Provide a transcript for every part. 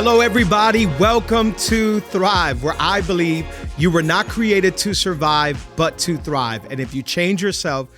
Hello, everybody. Welcome to Thrive, where I believe you were not created to survive, but to thrive. And if you change yourself,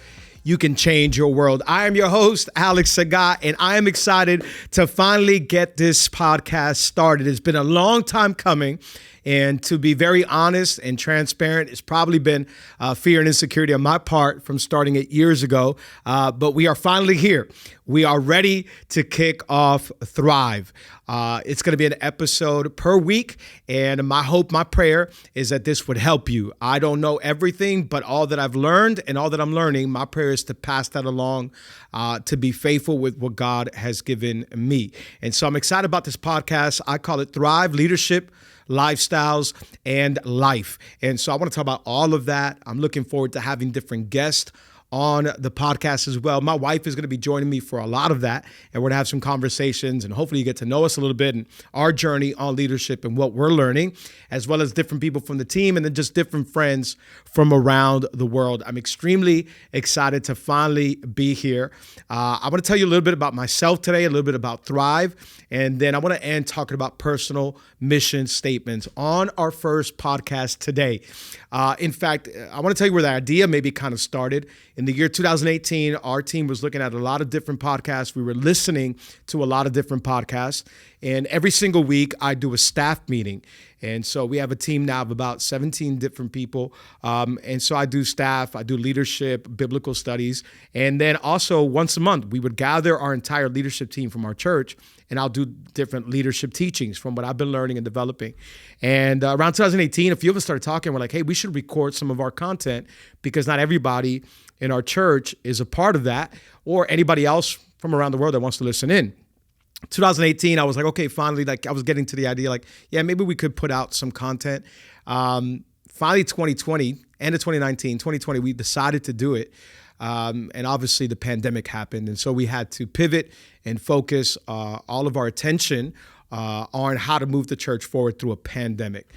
you can change your world. I am your host, Alex Sagat, and I am excited to finally get this podcast started. It's been a long time coming. And to be very honest and transparent, it's probably been fear and insecurity on my part from starting it years ago. But we are finally here. We are ready to kick off Thrive. It's going to be an episode per week. And my hope, my prayer is that this would help you. I don't know everything, but all that I've learned and all that I'm learning, my prayer is to pass that along, to be faithful with what God has given me. And so I'm excited about this podcast. I call it Thrive Leadership, Lifestyles, and Life. And so I want to talk about all of that. I'm looking forward to having different guests on the podcast as well. My wife is going to be joining me for a lot of that, and we're going to have some conversations, and hopefully you get to know us a little bit and our journey on leadership and what we're learning, as well as different people from the team and then just different friends from around the world. I'm extremely excited to finally be here. I want to tell you a little bit about myself today, a little bit about Thrive, and then I want to end talking about personal mission statements on our first podcast today. In fact, I want to tell you where the idea maybe kind of started. In the year 2018, our team was looking at a lot of different podcasts. We were listening to a lot of different podcasts. And every single week, I do a staff meeting. And so we have a team now of about 17 different people. And so I do staff, I do leadership, biblical studies. And then also once a month, we would gather our entire leadership team from our church, and I'll do different leadership teachings from what I've been learning and developing. And around 2018, a few of us started talking. We're like, hey, we should record some of our content because not everybody in our church is a part of that, or anybody else from around the world that wants to listen in. 2018, I was like, okay, finally, like I was getting to the idea, like, yeah, maybe we could put out some content. Finally, 2020, end of 2020, we decided to do it. And obviously the pandemic happened. And so we had to pivot and focus all of our attention on how to move the church forward through a pandemic.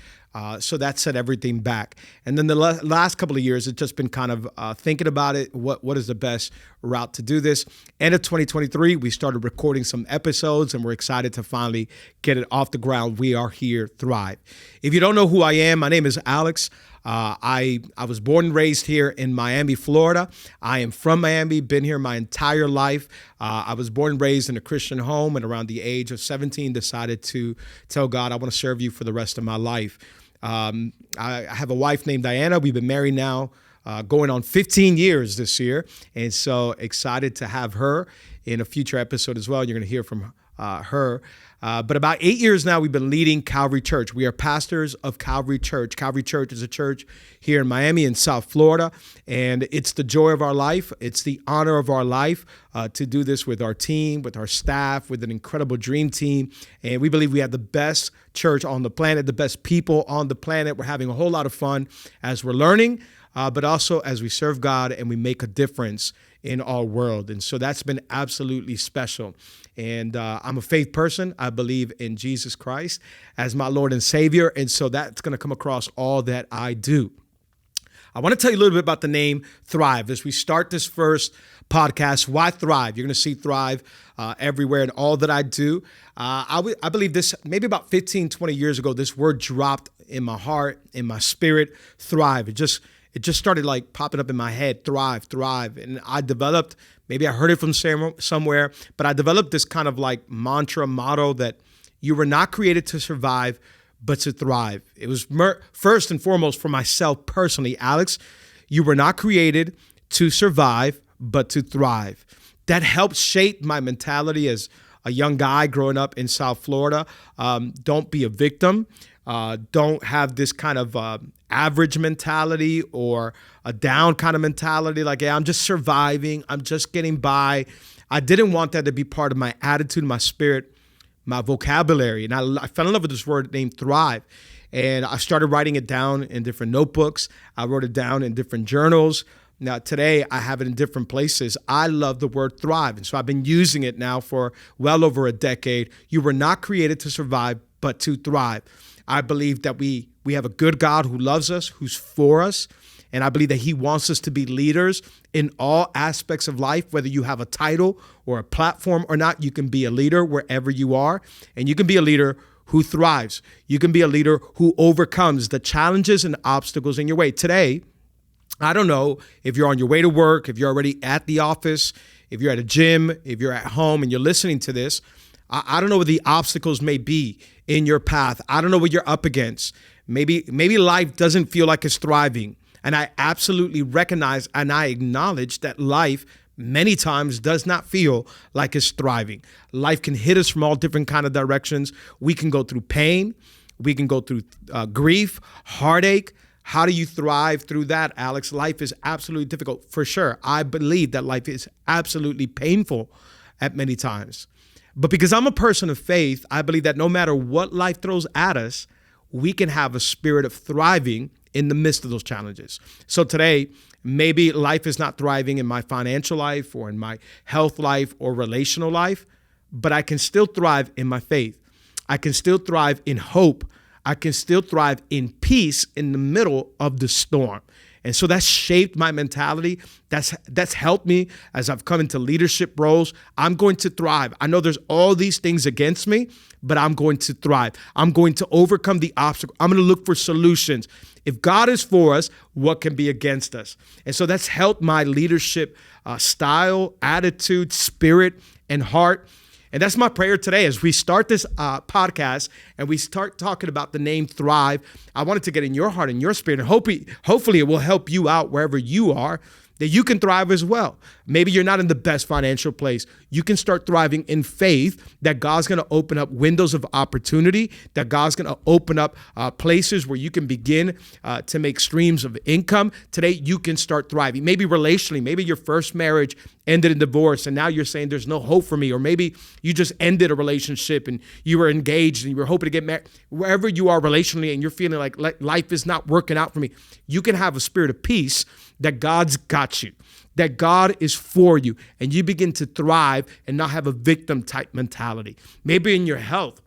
So that set everything back. And then the last couple of years, it's just been kind of thinking about it. What is the best route to do this? End of 2023, we started recording some episodes, and we're excited to finally get it off the ground. We are here, Thrive. If you don't know who I am, my name is Alex. I was born and raised here in Miami, Florida. I am from Miami, been here my entire life. I was born and raised in a Christian home, and around the age of 17, decided to tell God, I want to serve you for the rest of my life. I have a wife named Diana. We've been married now going on 15 years this year, and so excited to have her in a future episode as well. You're going to hear from her. But about 8 years now, we've been leading Calvary Church. We are pastors of Calvary Church. Calvary Church is a church here in Miami in South Florida, and it's the joy of our life. It's the honor of our life to do this with our team, with our staff, with an incredible dream team. And we believe we have the best church on the planet, the best people on the planet. We're having a whole lot of fun as we're learning, but also as we serve God and we make a difference in our world. And so that's been absolutely special. And I'm a faith person. I believe in Jesus Christ as my Lord and Savior. And so that's going to come across all that I do. I want to tell you a little bit about the name Thrive. As we start this first podcast, why Thrive? You're going to see Thrive everywhere in all that I do. I believe this, maybe about 15, 20 years ago, this word dropped in my heart, in my spirit, Thrive. It just started like popping up in my head, Thrive. And I developed, maybe I heard it from somewhere, but I developed this kind of like mantra, motto that you were not created to survive, but to thrive. It was first and foremost for myself personally, Alex, you were not created to survive, but to thrive. That helped shape my mentality as a young guy growing up in South Florida. Don't be a victim. Don't have this kind of average mentality or a down kind of mentality. Like, yeah, I'm just surviving. I'm just getting by. I didn't want that to be part of my attitude, my spirit, my vocabulary. And I fell in love with this word named Thrive. And I started writing it down in different notebooks. I wrote it down in different journals. Now, today, I have it in different places. I love the word thrive. And so I've been using it now for well over a decade. You were not created to survive, but to thrive. I believe that we have a good God who loves us, who's for us. And I believe that he wants us to be leaders in all aspects of life, whether you have a title or a platform or not. You can be a leader wherever you are. And you can be a leader who thrives. You can be a leader who overcomes the challenges and obstacles in your way. Today, I don't know if you're on your way to work, if you're already at the office, if you're at a gym, if you're at home and you're listening to this. I don't know what the obstacles may be in your path. I don't know what you're up against. Maybe life doesn't feel like it's thriving. And I absolutely recognize and I acknowledge that life many times does not feel like it's thriving. Life can hit us from all different kind of directions. We can go through pain. We can go through grief, heartache. How do you thrive through that, Alex? Life is absolutely difficult, for sure. I believe that life is absolutely painful at many times. But because I'm a person of faith, I believe that no matter what life throws at us, we can have a spirit of thriving in the midst of those challenges. So today, maybe life is not thriving in my financial life or in my health life or relational life, but I can still thrive in my faith. I can still thrive in hope. I can still thrive in peace in the middle of the storm. And so that's shaped my mentality. That's helped me as I've come into leadership roles. I'm going to thrive. I know there's all these things against me, but I'm going to thrive. I'm going to overcome the obstacle. I'm going to look for solutions. If God is for us, what can be against us? And so that's helped my leadership style, attitude, spirit, and heart. And that's my prayer today as we start this podcast and we start talking about the name Thrive. I want it to get in your heart and your spirit, and hopefully it will help you out wherever you are, that you can thrive as well. Maybe you're not in the best financial place. You can start thriving in faith that God's going to open up windows of opportunity, that God's going to open up places where you can begin to make streams of income. Today, you can start thriving. Maybe relationally, maybe your first marriage ended in divorce and now you're saying there's no hope for me. Or maybe you just ended a relationship and you were engaged and you were hoping to get married. Wherever you are relationally and you're feeling like life is not working out for me, you can have a spirit of peace that God's got you, that God is for you, and you begin to thrive and not have a victim type mentality. Maybe in your health.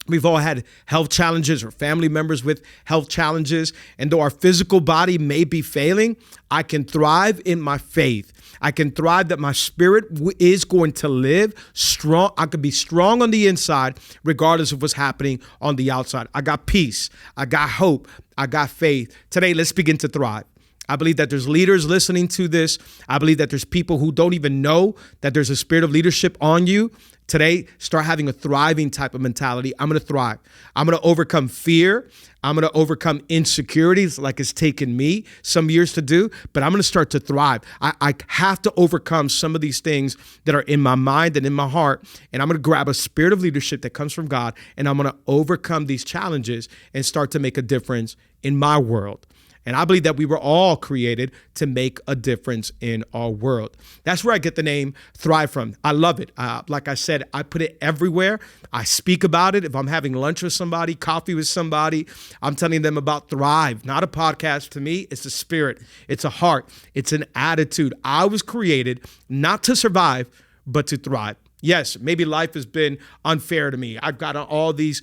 We've all had health challenges or family members with health challenges. And though our physical body may be failing, I can thrive in my faith. I can thrive that my spirit is going to live strong. I can be strong on the inside, regardless of what's happening on the outside. I got peace. I got hope. I got faith. Today, let's begin to thrive. I believe that there's leaders listening to this. I believe that there's people who don't even know that there's a spirit of leadership on you. Today, start having a thriving type of mentality. I'm going to thrive. I'm going to overcome fear. I'm going to overcome insecurities like it's taken me some years to do, but I'm going to start to thrive. I have to overcome some of these things that are in my mind and in my heart, and I'm going to grab a spirit of leadership that comes from God, and I'm going to overcome these challenges and start to make a difference in my world. And I believe that we were all created to make a difference in our world. That's where I get the name Thrive from. I love it. Like I said, I put it everywhere. I speak about it. If I'm having lunch with somebody, coffee with somebody, I'm telling them about Thrive. Not a podcast. To me, it's a spirit. It's a heart. It's an attitude. I was created not to survive, but to thrive. Yes, maybe life has been unfair to me. I've got all these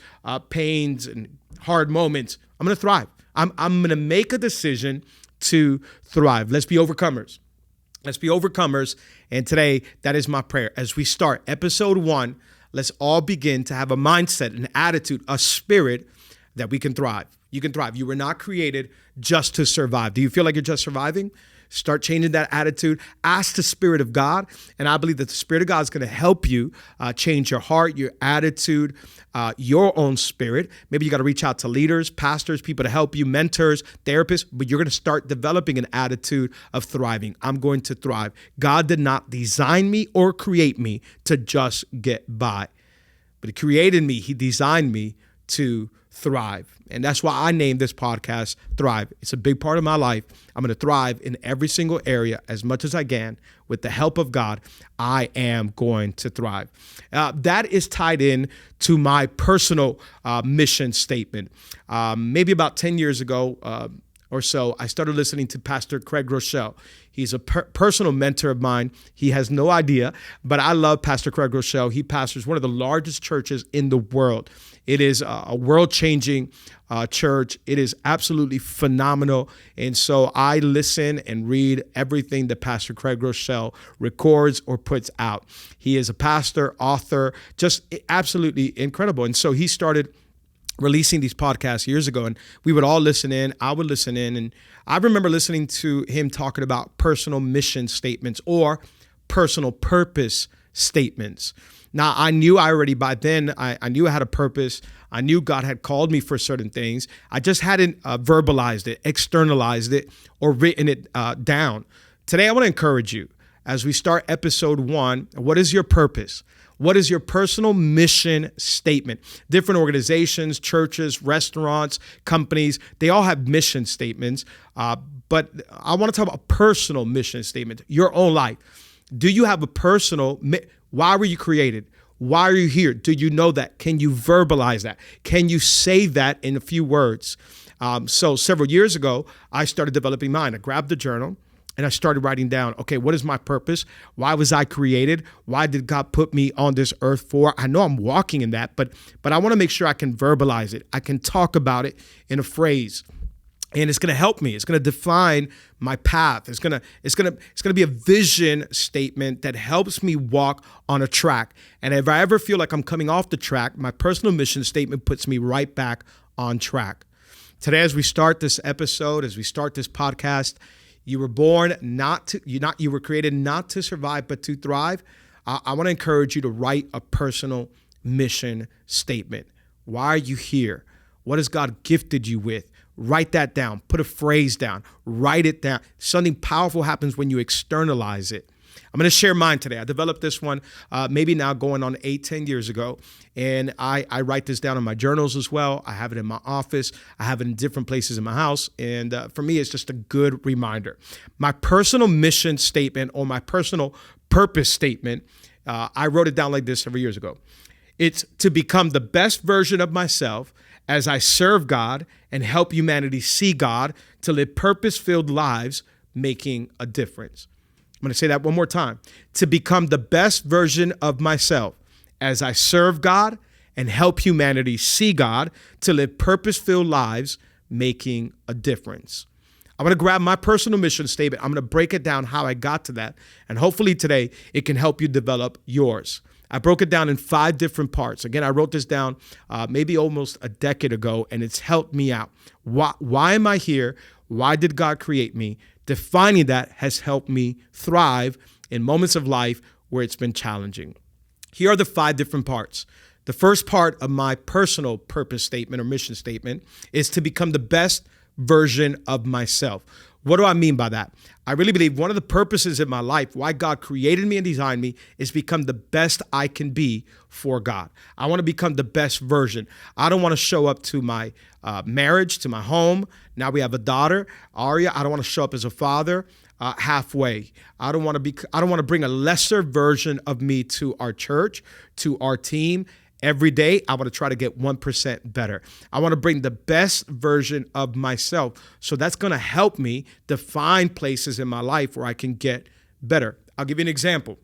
pains and hard moments. I'm going to thrive. I'm going to make a decision to thrive. Let's be overcomers. Let's be overcomers. And today, that is my prayer. As we start episode 1, let's all begin to have a mindset, an attitude, a spirit that we can thrive. You can thrive. You were not created just to survive. Do you feel like you're just surviving? Start changing that attitude. Ask the Spirit of God. And I believe that the Spirit of God is going to help you change your heart, your attitude, your own spirit. Maybe you got to reach out to leaders, pastors, people to help you, mentors, therapists, but you're going to start developing an attitude of thriving. I'm going to thrive. God did not design me or create me to just get by, but He created me. He designed me to thrive. And that's why I named this podcast Thrive. It's a big part of my life. I'm going to thrive in every single area as much as I can. With the help of God, I am going to thrive. That is tied in to my personal mission statement. Maybe about 10 years ago or so, I started listening to Pastor Craig Groeschel. He's a personal mentor of mine. He has no idea, but I love Pastor Craig Groeschel. He pastors one of the largest churches in the world. It is a world-changing church. It is absolutely phenomenal. And so I listen and read everything that Pastor Craig Groeschel records or puts out. He is a pastor, author, just absolutely incredible. And so he started releasing these podcasts years ago, and we would all listen in. I would listen in, and I remember listening to him talking about personal mission statements or personal purpose statements. Now, I knew already by then, I knew I had a purpose. I knew God had called me for certain things. I just hadn't verbalized it, externalized it, or written it down. Today, I want to encourage you as we start episode 1. What is your purpose? What is your personal mission statement? Different organizations, churches, restaurants, companies, they all have mission statements. But I want to talk about personal mission statement, your own life. Do you have a personal, why were you created? Why are you here? Do you know that? Can you verbalize that? Can you say that in a few words? So several years ago, I started developing mine. I grabbed the journal and I started writing down, okay, what is my purpose? Why was I created? Why did God put me on this earth for? I know I'm walking in that, but I want to make sure I can verbalize it. I can talk about it in a phrase. And it's going to help me. It's going to define my path. It's going to be a vision statement that helps me walk on a track. And if I ever feel like I'm coming off the track, my personal mission statement puts me right back on track. Today, as we start this episode, as we start this podcast, you were born you were created not to survive, but to thrive. I want to encourage you to write a personal mission statement. Why are you here? What has God gifted you with? Write that down. Put a phrase down. Write it down. Something powerful happens when you externalize it. I'm going to share mine today. I developed this one maybe now going on 8-10 years ago. And I write this down in my journals as well. I have it in my office. I have it in different places in my house. And for me, it's just a good reminder. My personal mission statement or my personal purpose statement, I wrote it down like this several years ago. It's to become the best version of myself as I serve God and help humanity see God to live purpose-filled lives, making a difference. I'm going to say that one more time. To become the best version of myself as I serve God and help humanity see God to live purpose-filled lives, making a difference. I'm going to grab my personal mission statement. I'm going to break it down how I got to that. And hopefully today it can help you develop yours. I broke it down in 5 different parts. Again, I wrote this down maybe almost a decade ago, and it's helped me out. Why am I here? Why did God create me? Defining that has helped me thrive in moments of life where it's been challenging. Here are the 5 different parts. The first part of my personal purpose statement or mission statement is to become the best version of myself. What do I mean by that? I really believe one of the purposes in my life, why God created me and designed me, is become the best I can be for God. I want to become the best version. I don't want to show up to my marriage, to my home. Now we have a daughter, Aria. I don't want to show up as a father halfway. I don't want to bring a lesser version of me to our church, to our team. Every day, I want to try to get 1% better. I want to bring the best version of myself. So that's going to help me define places in my life where I can get better. I'll give you an example.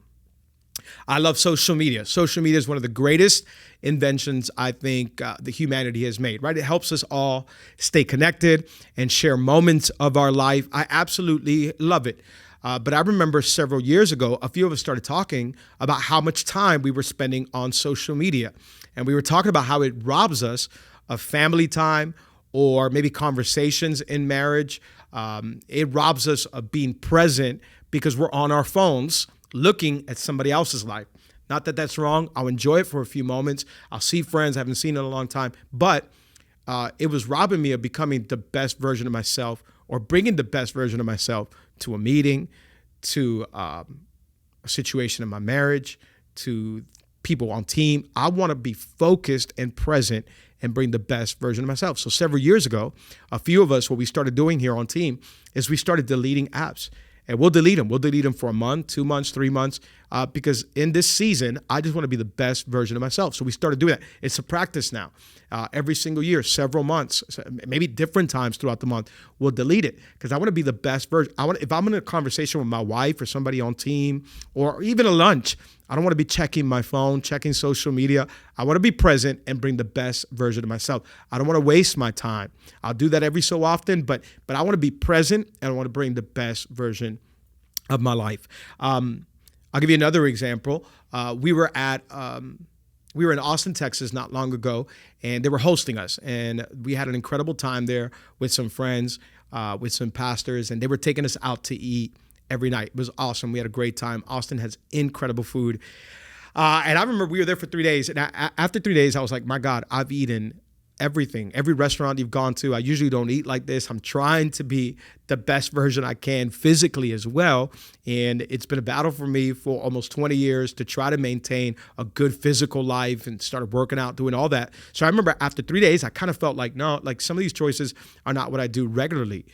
I love social media. Social media is one of the greatest inventions I think the humanity has made, right? It helps us all stay connected and share moments of our life. I absolutely love it. But I remember several years ago, a few of us started talking about how much time we were spending on social media. And we were talking about how it robs us of family time or maybe conversations in marriage. It robs us of being present because we're on our phones looking at somebody else's life. Not that that's wrong. I'll enjoy it for a few moments. I'll see friends I haven't seen in a long time. But it was robbing me of becoming the best version of myself or bringing the best version of myself to a meeting, to a situation in my marriage, to people on team. I want to be focused and present and bring the best version of myself. So several years ago, a few of us, what we started doing here on team is we started deleting apps. And we'll delete them. We'll delete them for a month, 2 months, 3 months, because in this season, I just want to be the best version of myself. So we started doing that. It's a practice now. Every single year, several months, maybe different times throughout the month, we'll delete it because I want to be the best version. If I'm in a conversation with my wife or somebody on team or even a lunch, I don't want to be checking my phone, checking social media. I want to be present and bring the best version of myself. I don't want to waste my time. I'll do that every so often, but I want to be present and I want to bring the best version of my life. I'll give you another example. We were at we were in Austin, Texas not long ago, and they were hosting us. And we had an incredible time there with some friends, with some pastors, and they were taking us out to eat every night. It was awesome. We had a great time. Austin has incredible food. And I remember we were there for 3 days. And after 3 days, I was like, my God, I've eaten everything, every restaurant you've gone to. I usually don't eat like this. I'm trying to be the best version I can physically as well. And it's been a battle for me for almost 20 years to try to maintain a good physical life and started working out, doing all that. So I remember after 3 days, I kind of felt like, no, like some of these choices are not what I do regularly.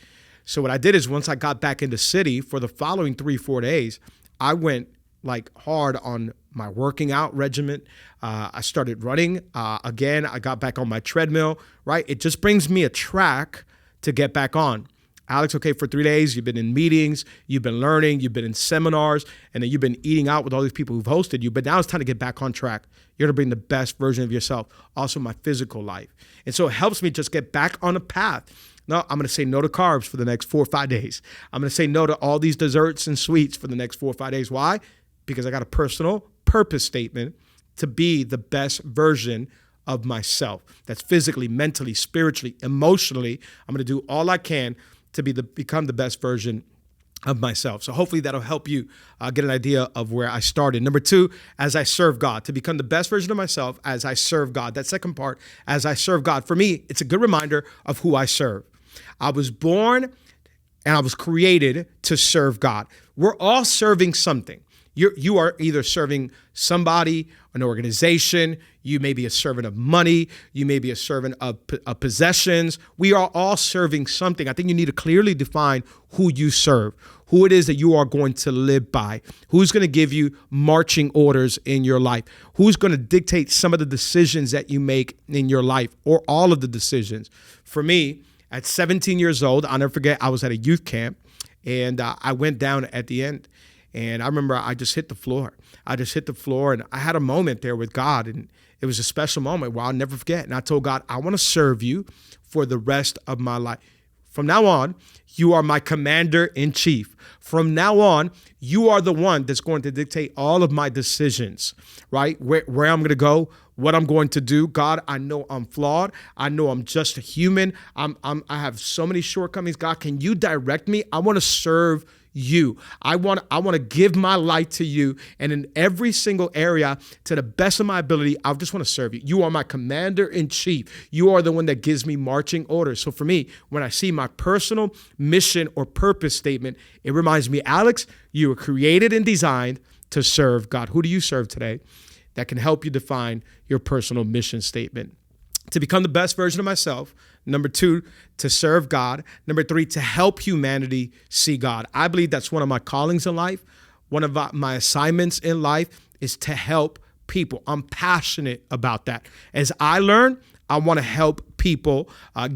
So what I did is once I got back in the city for the following 3-4 days, I went like hard on my working out regimen. I started running. Again, I got back on my treadmill, right? It just brings me a track to get back on. Alex, okay, for 3 days, you've been in meetings, you've been learning, you've been in seminars, and then you've been eating out with all these people who've hosted you. But now it's time to get back on track. You're going to bring the best version of yourself, also my physical life. And so it helps me just get back on a path. No, I'm going to say no to carbs for the next 4 or 5 days. I'm going to say no to all these desserts and sweets for the next 4 or 5 days. Why? Because I got a personal purpose statement to be the best version of myself. That's physically, mentally, spiritually, emotionally. I'm going to do all I can to become the best version of myself. So hopefully that'll help you get an idea of where I started. Number 2, as I serve God, to become the best version of myself as I serve God. That second part, as I serve God. For me, it's a good reminder of who I serve. I was born and I was created to serve God. We're all serving something. You are either serving somebody, an organization. You may be a servant of money. You may be a servant of possessions. We are all serving something. I think you need to clearly define who you serve, who it is that you are going to live by, who's going to give you marching orders in your life, who's going to dictate some of the decisions that you make in your life or all of the decisions. For me, at 17 years old, I'll never forget, I was at a youth camp and I went down at the end. And I remember I just hit the floor. And I had a moment there with God, and it was a special moment where I'll never forget. And I told God, I want to serve you for the rest of my life. From now on, you are my commander in chief. From now on, you are the one that's going to dictate all of my decisions, right? Where I'm going to go, what I'm going to do. God, I know I'm flawed. I know I'm just a human. I have so many shortcomings. God, can you direct me? I want to serve you. I want to give my life to you, and in every single area, to the best of my ability, I just want to serve you. You are my commander in chief. You are the one that gives me marching orders. So for me, when I see my personal mission or purpose statement, it reminds me, Alex, you were created and designed to serve God. Who do you serve today? That can help you define your personal mission statement. To become the best version of myself. Number 2, to serve God. Number 3, to help humanity see God. I believe that's one of my callings in life. One of my assignments in life is to help people. I'm passionate about that. As I learn, I want to help people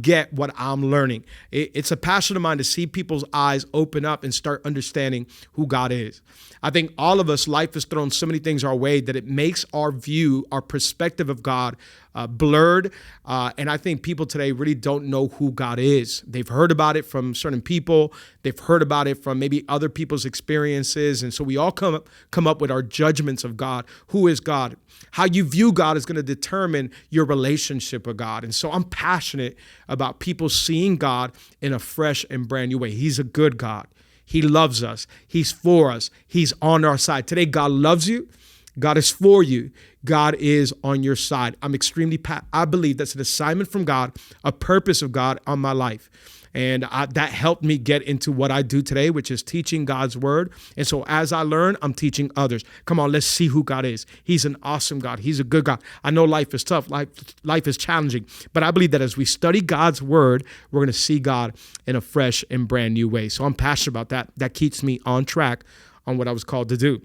get what I'm learning. It's a passion of mine to see people's eyes open up and start understanding who God is. I think all of us, life has thrown so many things our way that it makes our view, our perspective of God blurred. And I think people today really don't know who God is. They've heard about it from certain people. They've heard about it from maybe other people's experiences. And so we all come up with our judgments of God. Who is God? How you view God is going to determine your relationship with God. And so I'm passionate about people seeing God in a fresh and brand new way. He's a good God. He loves us. He's for us. He's on our side. Today, God loves you. God is for you. God is on your side. I believe that's an assignment from God, a purpose of God on my life. And that helped me get into what I do today, which is teaching God's word. And so as I learn, I'm teaching others. Come on, let's see who God is. He's an awesome God. He's a good God. I know life is tough. Life is challenging. But I believe that as we study God's word, we're going to see God in a fresh and brand new way. So I'm passionate about that. That keeps me on track on what I was called to do.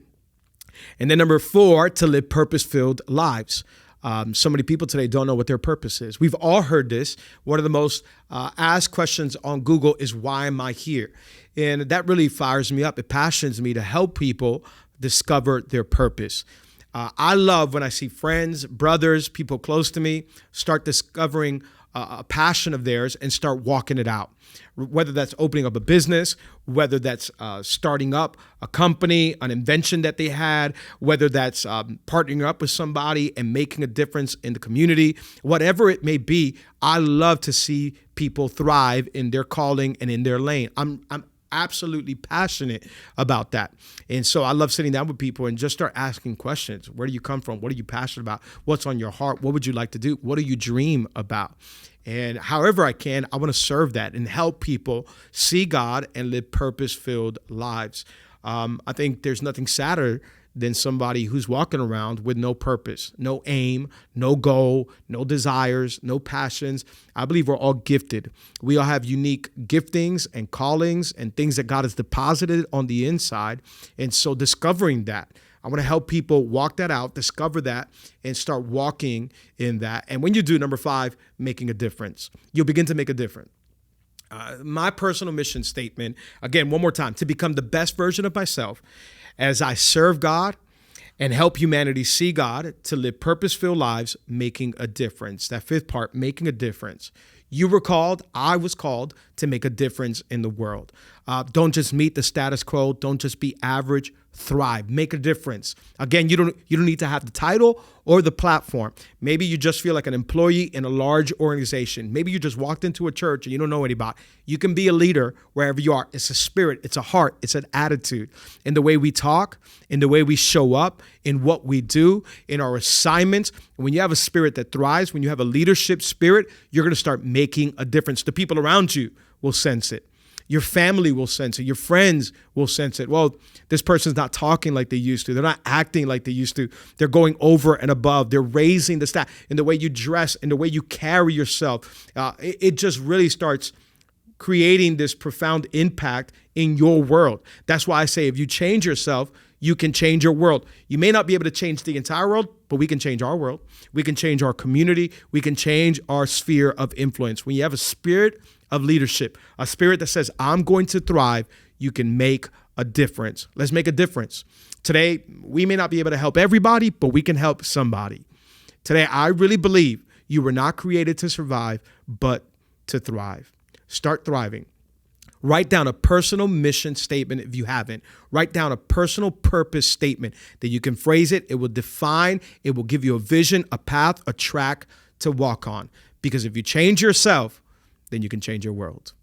And then number 4, to live purpose-filled lives. So many people today don't know what their purpose is. We've all heard this. One of the most asked questions on Google is, why am I here? And that really fires me up. It passions me to help people discover their purpose. I love when I see friends, brothers, people close to me start discovering a passion of theirs and start walking it out. Whether that's opening up a business, whether that's starting up a company, an invention that they had, whether that's partnering up with somebody and making a difference in the community, whatever it may be, I love to see people thrive in their calling and in their lane. I'm absolutely passionate about that. And so I love sitting down with people and just start asking questions. Where do you come from? What are you passionate about? What's on your heart? What would you like to do? What do you dream about? And however I can, I want to serve that and help people see God and live purpose-filled lives. I think there's nothing sadder than somebody who's walking around with no purpose, no aim, no goal, no desires, no passions. I believe we're all gifted. We all have unique giftings and callings and things that God has deposited on the inside. And so discovering that, I want to help people walk that out, discover that, and start walking in that. And when you do, number 5, making a difference. You'll begin to make a difference. My personal mission statement, again, one more time, to become the best version of myself as I serve God and help humanity see God, to live purpose-filled lives, making a difference. That 5th part, making a difference. You were called, I was called to make a difference in the world. Don't just meet the status quo. Don't just be average. Thrive. Make a difference. Again, you don't need to have the title or the platform. Maybe you just feel like an employee in a large organization. Maybe you just walked into a church and you don't know anybody. You can be a leader wherever you are. It's a spirit. It's a heart. It's an attitude. In the way we talk, in the way we show up, in what we do, in our assignments. When you have a spirit that thrives, when you have a leadership spirit, you're going to start making a difference. The people around you will sense it. Your family will sense it. Your friends will sense it. Well, this person's not talking like they used to. They're not acting like they used to. They're going over and above. They're raising the staff in the way you dress, in the way you carry yourself. It just really starts creating this profound impact in your world. That's why I say if you change yourself, you can change your world. You may not be able to change the entire world, but we can change our world. We can change our community. We can change our sphere of influence. When you have a spirit of leadership, a spirit that says, I'm going to thrive, you can make a difference. Let's make a difference. Today, we may not be able to help everybody, but we can help somebody. Today, I really believe you were not created to survive, but to thrive. Start thriving. Write down a personal mission statement if you haven't. Write down a personal purpose statement that you can phrase it. It will define, it will give you a vision, a path, a track to walk on. Because if you change yourself, then you can change your world.